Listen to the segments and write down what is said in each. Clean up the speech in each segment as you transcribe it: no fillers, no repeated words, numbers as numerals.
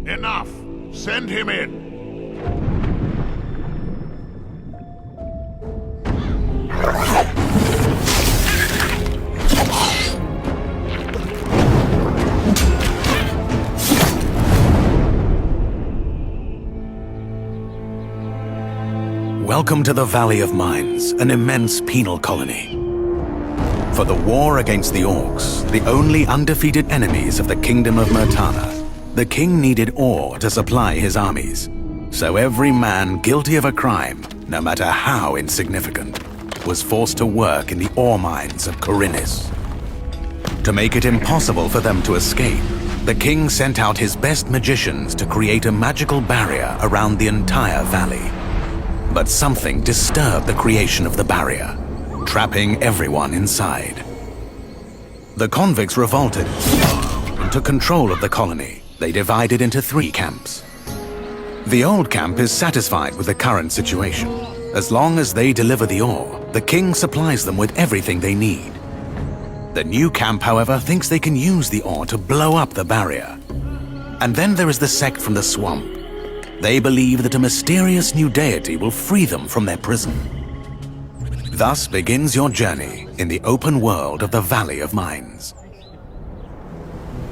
Enough! Send him in! Welcome to the Valley of Mines, an immense penal colony. For the war against the Orcs, the only undefeated enemies of the Kingdom of Murtana, the king needed ore to supply his armies. So every man guilty of a crime, no matter how insignificant, was forced to work in the ore mines of Khorinis. To make it impossible for them to escape, the king sent out his best magicians to create a magical barrier around the entire valley. But something disturbed the creation of the barrier, trapping everyone inside. The convicts revolted and took control of the colony. They divided into 3 camps. The old camp is satisfied with the current situation. As long as they deliver the ore, the king supplies them with everything they need. The new camp, however, thinks they can use the ore to blow up the barrier. And then there is the sect from the swamp. They believe that a mysterious new deity will free them from their prison. Thus begins your journey in the open world of the Valley of Mines.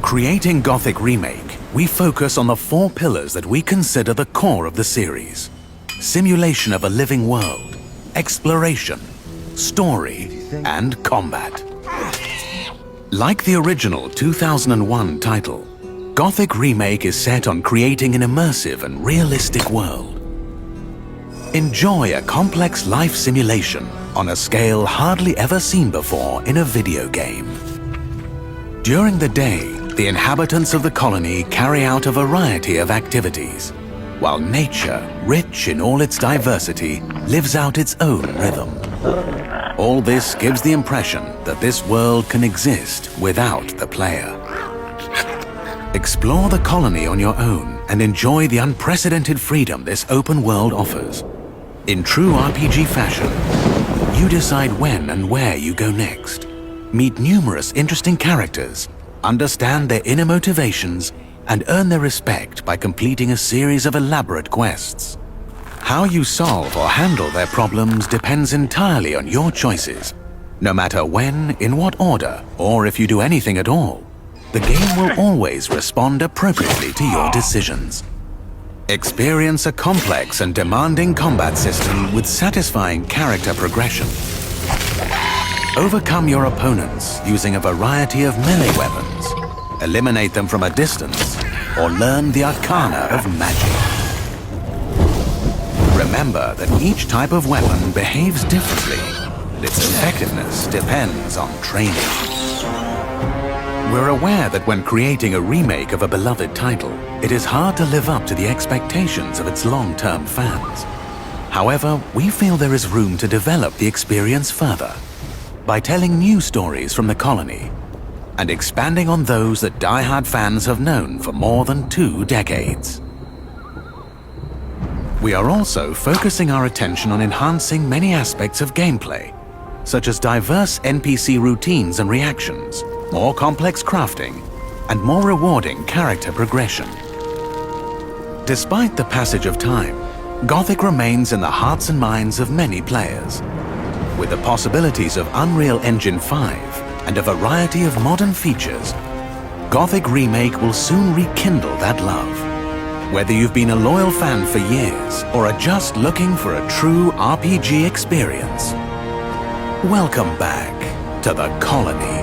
Creating Gothic Remake, we focus on the 4 pillars that we consider the core of the series: simulation of a living world, exploration, story, and combat. Like the original 2001 title, Gothic Remake is set on creating an immersive and realistic world. Enjoy a complex life simulation on a scale hardly ever seen before in a video game. During the day, the inhabitants of the colony carry out a variety of activities, while nature, rich in all its diversity, lives out its own rhythm. All this gives the impression that this world can exist without the player. Explore the colony on your own and enjoy the unprecedented freedom this open world offers. In true RPG fashion, you decide when and where you go next. Meet numerous interesting characters, understand their inner motivations, and earn their respect by completing a series of elaborate quests. How you solve or handle their problems depends entirely on your choices. No matter when, in what order, or if you do anything at all, the game will always respond appropriately to your decisions. Experience a complex and demanding combat system with satisfying character progression. Overcome your opponents using a variety of melee weapons, eliminate them from a distance, or learn the arcana of magic. Remember that each type of weapon behaves differently, and its effectiveness depends on training. We're aware that when creating a remake of a beloved title, it is hard to live up to the expectations of its long-term fans. However, we feel there is room to develop the experience further by telling new stories from the colony and expanding on those that die-hard fans have known for more than 2 decades. We are also focusing our attention on enhancing many aspects of gameplay, such as diverse NPC routines and reactions, more complex crafting, and more rewarding character progression. Despite the passage of time, Gothic remains in the hearts and minds of many players. With the possibilities of Unreal Engine 5 and a variety of modern features, Gothic Remake will soon rekindle that love. Whether you've been a loyal fan for years or are just looking for a true RPG experience, welcome back to the colony.